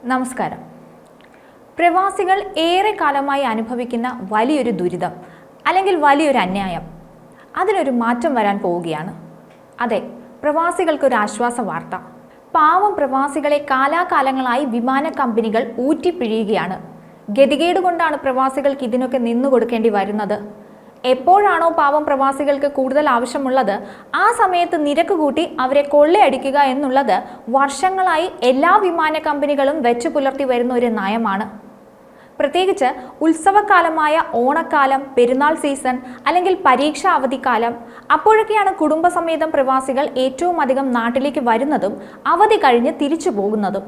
നമസ്കാരം. പ്രവാസികൾ ഏറെ കാലമായി അനുഭവിക്കുന്ന വലിയൊരു ദുരിതം അല്ലെങ്കിൽ വലിയൊരു അന്യായം, അതിനൊരു മാറ്റം വരാൻ പോവുകയാണ്. അതെ, പ്രവാസികൾക്കൊരു ആശ്വാസ വാർത്ത. പാവം പ്രവാസികളെ കാലാകാലങ്ങളായി വിമാന കമ്പനികൾ ഊറ്റിപ്പിഴിയുകയാണ്. ഗതികേട് കൊണ്ടാണ് പ്രവാസികൾക്ക് ഇതിനൊക്കെ നിന്നുകൊടുക്കേണ്ടി വരുന്നത്. എപ്പോഴാണോ പാവം പ്രവാസികൾക്ക് കൂടുതൽ ആവശ്യമുള്ളത് ആ സമയത്ത് നിരക്ക് കൂട്ടി അവരെ കൊള്ളയടിക്കുക എന്നുള്ളത് വർഷങ്ങളായി എല്ലാ വിമാന കമ്പനികളും വെച്ചു പുലർത്തി വരുന്ന ഒരു നയമാണ്. പ്രത്യേകിച്ച് ഉത്സവകാലമായ ഓണക്കാലം, പെരുന്നാൾ സീസൺ അല്ലെങ്കിൽ പരീക്ഷാ അവധിക്കാലം, അപ്പോഴൊക്കെയാണ് കുടുംബസമേതം പ്രവാസികൾ ഏറ്റവും അധികം നാട്ടിലേക്ക് വരുന്നതും അവധി കഴിഞ്ഞ് തിരിച്ചു പോകുന്നതും.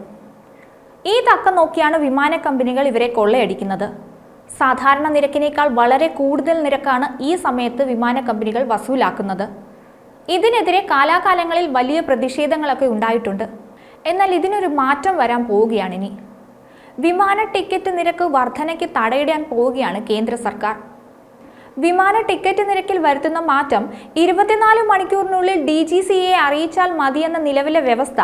ഈ തക്കം നോക്കിയാണ് വിമാന കമ്പനികൾ ഇവരെ കൊള്ളയടിക്കുന്നത്. സാധാരണ നിരക്കിനേക്കാൾ വളരെ കൂടുതൽ നിരക്കാണ് ഈ സമയത്ത് വിമാന കമ്പനികൾ വസൂലാക്കുന്നത്. ഇതിനെതിരെ കാലാകാലങ്ങളിൽ വലിയ പ്രതിഷേധങ്ങളൊക്കെ ഉണ്ടായിട്ടുണ്ട്. എന്നാൽ ഇതിനൊരു മാറ്റം വരാൻ പോവുകയാണിനി. വിമാന ടിക്കറ്റ് നിരക്ക് വർധനയ്ക്ക് തടയിടാൻ പോവുകയാണ് കേന്ദ്ര സർക്കാർ. വിമാന ടിക്കറ്റ് നിരക്കിൽ വരുത്തുന്ന മാറ്റം 24 മണിക്കൂറിനുള്ളിൽ DGCA അറിയിച്ചാൽ മതിയെന്ന നിലവിലെ വ്യവസ്ഥ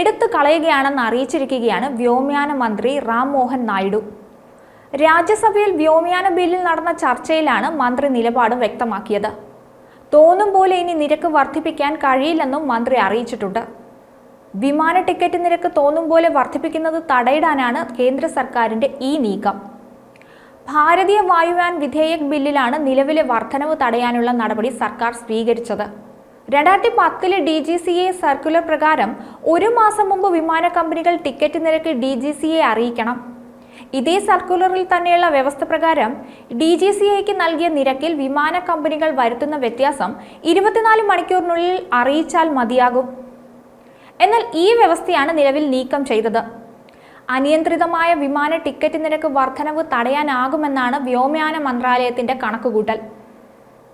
എടുത്തു കളയുകയാണെന്ന് അറിയിച്ചിരിക്കുകയാണ് വ്യോമയാന മന്ത്രി റാം മോഹൻ നായിഡു. രാജ്യസഭയിൽ വ്യോമയാന ബില്ലിൽ നടന്ന ചർച്ചയിലാണ് മന്ത്രി നിലപാട് വ്യക്തമാക്കിയത്. തോന്നും പോലെ ഇനി നിരക്ക് വർദ്ധിപ്പിക്കാൻ കഴിയില്ലെന്നും മന്ത്രി അറിയിച്ചിട്ടുണ്ട്. വിമാന ടിക്കറ്റ് നിരക്ക് തോന്നും പോലെ വർദ്ധിപ്പിക്കുന്നത് തടയിടാനാണ് കേന്ദ്ര സർക്കാരിന്റെ ഈ നീക്കം. ഭാരതീയ വായുയാൻ വിധേയക് ബില്ലിലാണ് നിലവിലെ വർധനവ് തടയാനുള്ള നടപടി സർക്കാർ സ്വീകരിച്ചത്. 2010 DGCA സർക്കുലർ പ്രകാരം 1 മാസം മുമ്പ് വിമാന കമ്പനികൾ ടിക്കറ്റ് നിരക്ക് DGCA അറിയിക്കണം. ഇതേ സർക്കുലറിൽ തന്നെയുള്ള വ്യവസ്ഥ പ്രകാരം DGCAക്ക് നൽകിയ നിരക്കിൽ വിമാന കമ്പനികൾ വരുത്തുന്ന വ്യത്യാസം 24 മണിക്കൂറിനുള്ളിൽ അറിയിച്ചാൽ മതിയാകും. എന്നാൽ ഈ വ്യവസ്ഥയാണ് നിലവിൽ നീക്കം ചെയ്തത്. അനിയന്ത്രിതമായ വിമാന ടിക്കറ്റ് നിരക്ക് വർധനവ് തടയാനാകുമെന്നാണ് വ്യോമയാന മന്ത്രാലയത്തിന്റെ കണക്കുകൂട്ടൽ.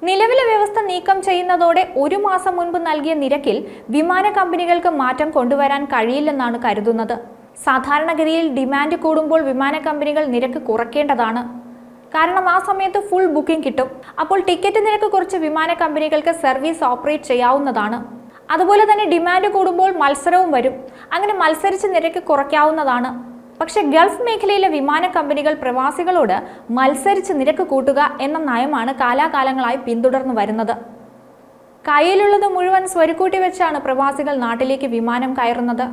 നിലവിലെ വ്യവസ്ഥ നീക്കം ചെയ്യുന്നതോടെ 1 മാസം മുൻപ് നൽകിയ നിരക്കിൽ വിമാന കമ്പനികൾക്ക് മാറ്റം കൊണ്ടുവരാൻ കഴിയില്ലെന്നാണ് കരുതുന്നത്. സാധാരണഗതിയിൽ ഡിമാൻഡ് കൂടുമ്പോൾ വിമാന കമ്പനികൾ നിരക്ക് കുറയ്ക്കേണ്ടതാണ്. കാരണം ആ സമയത്ത് ഫുൾ ബുക്കിംഗ് കിട്ടും. അപ്പോൾ ടിക്കറ്റ് നിരക്ക് കുറച്ച് വിമാന കമ്പനികൾക്ക് സർവീസ് ഓപ്പറേറ്റ് ചെയ്യാവുന്നതാണ്. അതുപോലെ തന്നെ ഡിമാൻഡ് കൂടുമ്പോൾ മത്സരവും വരും. അങ്ങനെ മത്സരിച്ച് നിരക്ക് കുറയ്ക്കാവുന്നതാണ്. പക്ഷേ ഗൾഫ് മേഖലയിലെ വിമാന കമ്പനികൾ പ്രവാസികളോട് മത്സരിച്ച് നിരക്ക് കൂട്ടുക എന്ന നയമാണ് കാലാകാലങ്ങളായി പിന്തുടർന്നു വരുന്നത്. കയ്യിലുള്ളത് മുഴുവൻ സ്വരുക്കൂട്ടി വെച്ചാണ് പ്രവാസികൾ നാട്ടിലേക്ക് വിമാനം കയറുന്നത്.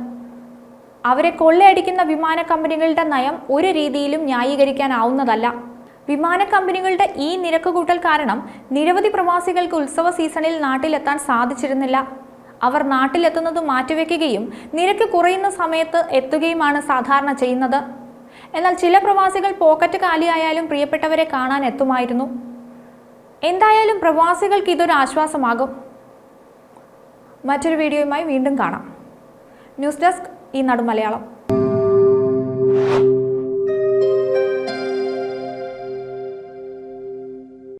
അവരെ കൊള്ളയടിക്കുന്ന വിമാന കമ്പനികളുടെ നയം ഒരു രീതിയിലും ന്യായീകരിക്കാനാവുന്നതല്ല. വിമാന കമ്പനികളുടെ ഈ നിരക്ക് കൂട്ടൽ കാരണം നിരവധി പ്രവാസികൾക്ക് ഉത്സവ സീസണിൽ നാട്ടിലെത്താൻ സാധിച്ചിരുന്നില്ല. അവർ നാട്ടിലെത്തുന്നത് മാറ്റിവെക്കുകയും നിരക്ക് കുറയുന്ന സമയത്ത് എത്തുകയുമാണ് സാധാരണ ചെയ്യുന്നത്. എന്നാൽ ചില പ്രവാസികൾ പോക്കറ്റ് കാലിയായാലും പ്രിയപ്പെട്ടവരെ കാണാൻ എത്തുമായിരുന്നു. എന്തായാലും പ്രവാസികൾക്ക് ഇതൊരു ആശ്വാസമാകും. മറ്റൊരു വീഡിയോയുമായി വീണ്ടും കാണാം. ന്യൂസ് ഡെസ്ക് ഈ നാട് മലയാളം.